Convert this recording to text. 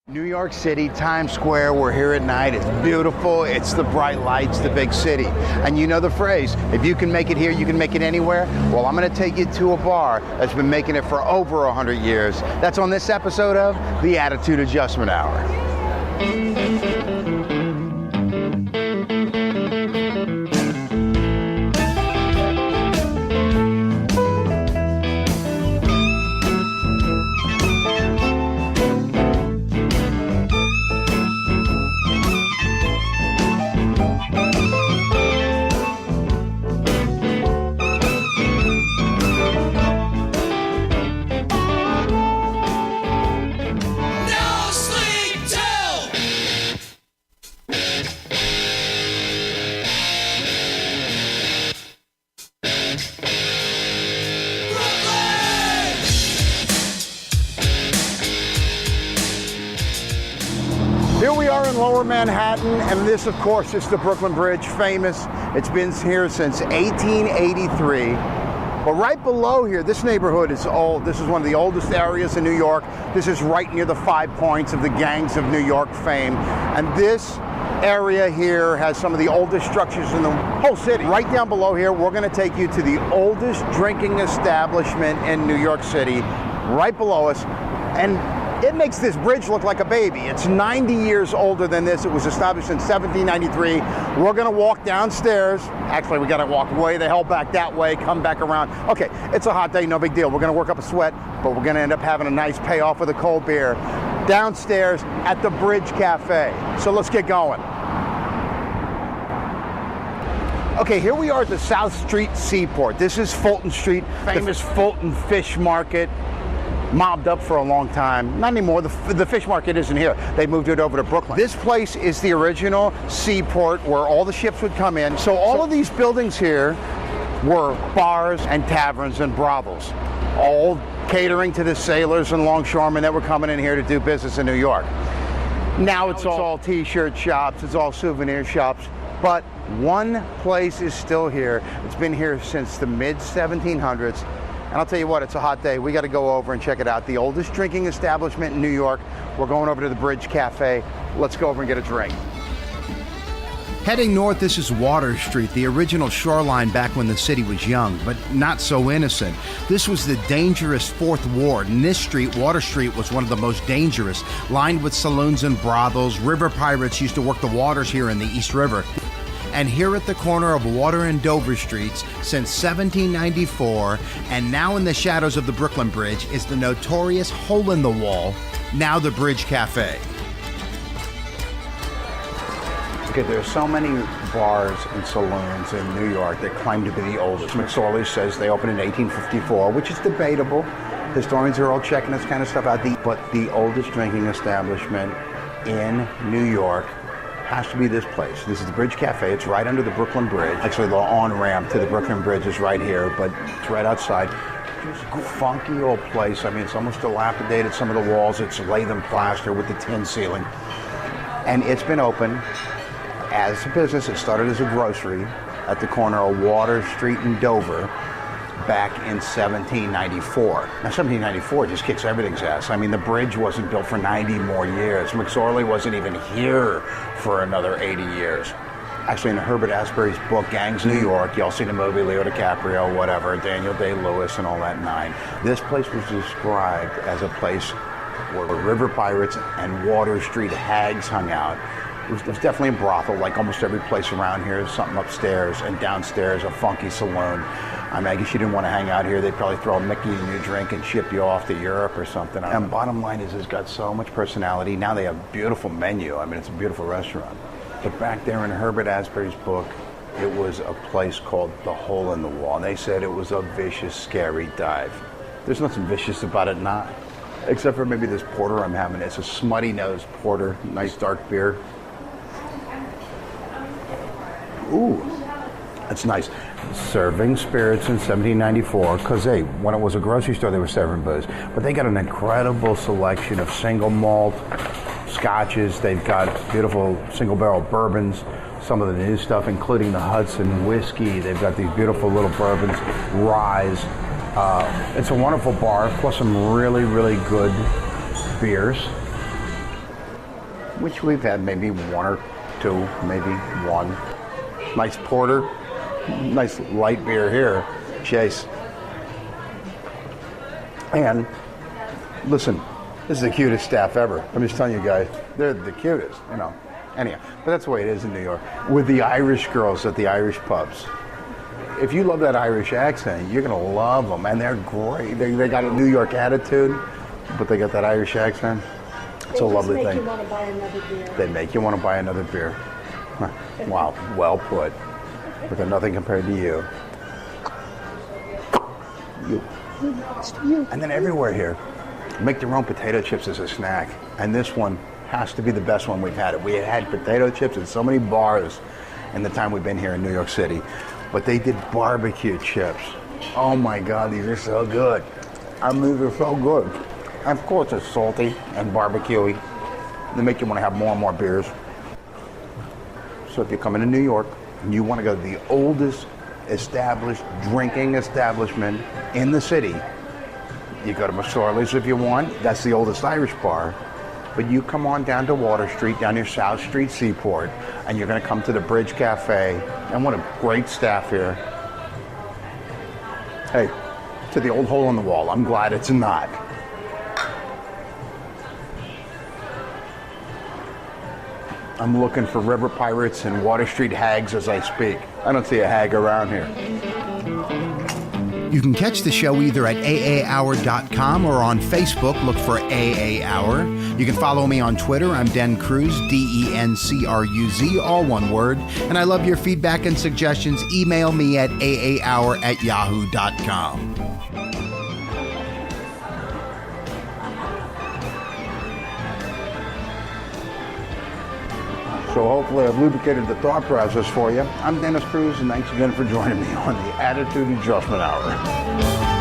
New York City, Times Square, we're here at night. It's beautiful. It's the bright lights, the big city. And you know the phrase, if you can make it here, you can make it anywhere. Well, I'm going to take you to a bar that's been making it for over 100 years. That's on this episode of the Attitude Adjustment Hour. Here we are in Lower Manhattan, and this, of course, is the Brooklyn Bridge, famous. It's been here since 1883. But right below here, this neighborhood is old. This is one of the oldest areas in New York. This is right near the 5 points of the gangs of New York fame. And this area here has some of the oldest structures in the whole city. Right down below here, we're going to take you to the oldest drinking establishment in New York City, right below us. And it makes this bridge look like a baby. It's 90 years older than this. It was established in 1793. We're gonna walk downstairs. Actually, we gotta walk way the hell back that way, come back around. Okay, it's a hot day, no big deal. We're gonna work up a sweat, but we're gonna end up having a nice payoff with a cold beer downstairs at the Bridge Cafe. So let's get going. Okay, here we are at the South Street Seaport. This is Fulton Street, famous Fulton Fish Market. Mobbed up for a long time. Not anymore. The fish market isn't here. They moved it over to Brooklyn. This place is the original seaport where all the ships would come in. So all of these buildings here were bars and taverns and brothels, all catering to the sailors and longshoremen that were coming in here to do business in New York. Now it's all t-shirt shops, it's all souvenir shops, but one place is still here. It's been here since the mid-1700s. And I'll tell you what, it's a hot day. We got to go over and check it out. The oldest drinking establishment in New York. We're going over to the Bridge Cafe. Let's go over and get a drink. Heading north, this is Water Street, the original shoreline back when the city was young, but not so innocent. This was the dangerous Fourth Ward, and this street, Water Street, was one of the most dangerous, lined with saloons and brothels. River pirates used to work the waters here in the East River. And here at the corner of Water and Dover Streets since 1794, and now in the shadows of the Brooklyn Bridge, is the notorious Hole in the Wall, now the Bridge Cafe. Okay, there's so many bars and saloons in New York that claim to be the oldest. McSorley says they opened in 1854, which is debatable. Historians are all checking this kind of stuff out. But the oldest drinking establishment in New York has to be this place. This is the Bridge Cafe. It's right under the Brooklyn Bridge. Actually, the on-ramp to the Brooklyn Bridge is right here, but it's right outside. It's a funky old place. I mean, it's almost dilapidated. Some of the walls, it's lath plaster with the tin ceiling. And it's been open as a business. It started as a grocery at the corner of Water Street and Dover back in 1794. Now 1794 just kicks everything's ass. I mean, the bridge wasn't built for 90 more years. McSorley wasn't even here for another 80 years. Actually, in Herbert Asbury's book, Gangs New York, y'all seen the movie, Leo DiCaprio, whatever, Daniel Day-Lewis and all that nine. This place was described as a place where river pirates and Water Street hags hung out. It was definitely a brothel, like almost every place around here. Something upstairs, and downstairs a funky saloon. I mean, I guess you didn't want to hang out here. They'd probably throw a Mickey in your drink and ship you off to Europe or something. And bottom line is, it's got so much personality. Now they have a beautiful menu. I mean, it's a beautiful restaurant. But back there in Herbert Asbury's book, it was a place called the Hole in the Wall. And they said it was a vicious, scary dive. There's nothing vicious about it, not. Except for maybe this porter I'm having. It's a smutty-nosed porter, nice dark beer. Ooh, that's nice. Serving spirits in 1794, because hey, when it was a grocery store, they were serving booze. But they got an incredible selection of single malt scotches. They've got beautiful single barrel bourbons, some of the new stuff, including the Hudson whiskey. They've got these beautiful little bourbons, ryes. It's a wonderful bar, plus some really, really good beers. which we've had maybe one or two, maybe one. Nice porter, nice light beer here, Chase. And listen, this is the cutest staff ever. I'm just telling you guys, they're the cutest, you know. Anyhow, but that's the way it is in New York. With the Irish girls at the Irish pubs. If you love that Irish accent, you're gonna love them, and they're great. They got a New York attitude, but they got that Irish accent. It's a lovely thing. They make you want to buy another beer. They make you want to buy another beer. Huh. Wow, well put. We've got nothing compared to you. You. And then everywhere here, make their own potato chips as a snack. And this one has to be the best one we've had. We had potato chips in so many bars in the time we've been here in New York City. But they did barbecue chips. Oh my God, these are so good. I mean, they're so good. And of course, it's salty and barbecuey. They make you want to have more and more beers. So if you're coming to New York and you want to go to the oldest established drinking establishment in the city, you go to McSorley's if you want. That's the oldest Irish bar. But you come on down to Water Street, down near South Street Seaport, and you're going to come to the Bridge Cafe. And what a great staff here. Hey, to the old hole in the wall, I'm glad it's not. I'm looking for river pirates and Water Street hags as I speak. I don't see a hag around here. You can catch the show either at AAHour.com or on Facebook. Look for AAHour. You can follow me on Twitter. I'm Den Cruz, DENCRUZ, all one word. And I love your feedback and suggestions. Email me at AAHour@yahoo.com. So hopefully I've lubricated the thought process for you. I'm Dennis Cruz, and thanks again for joining me on the Attitude Adjustment Hour.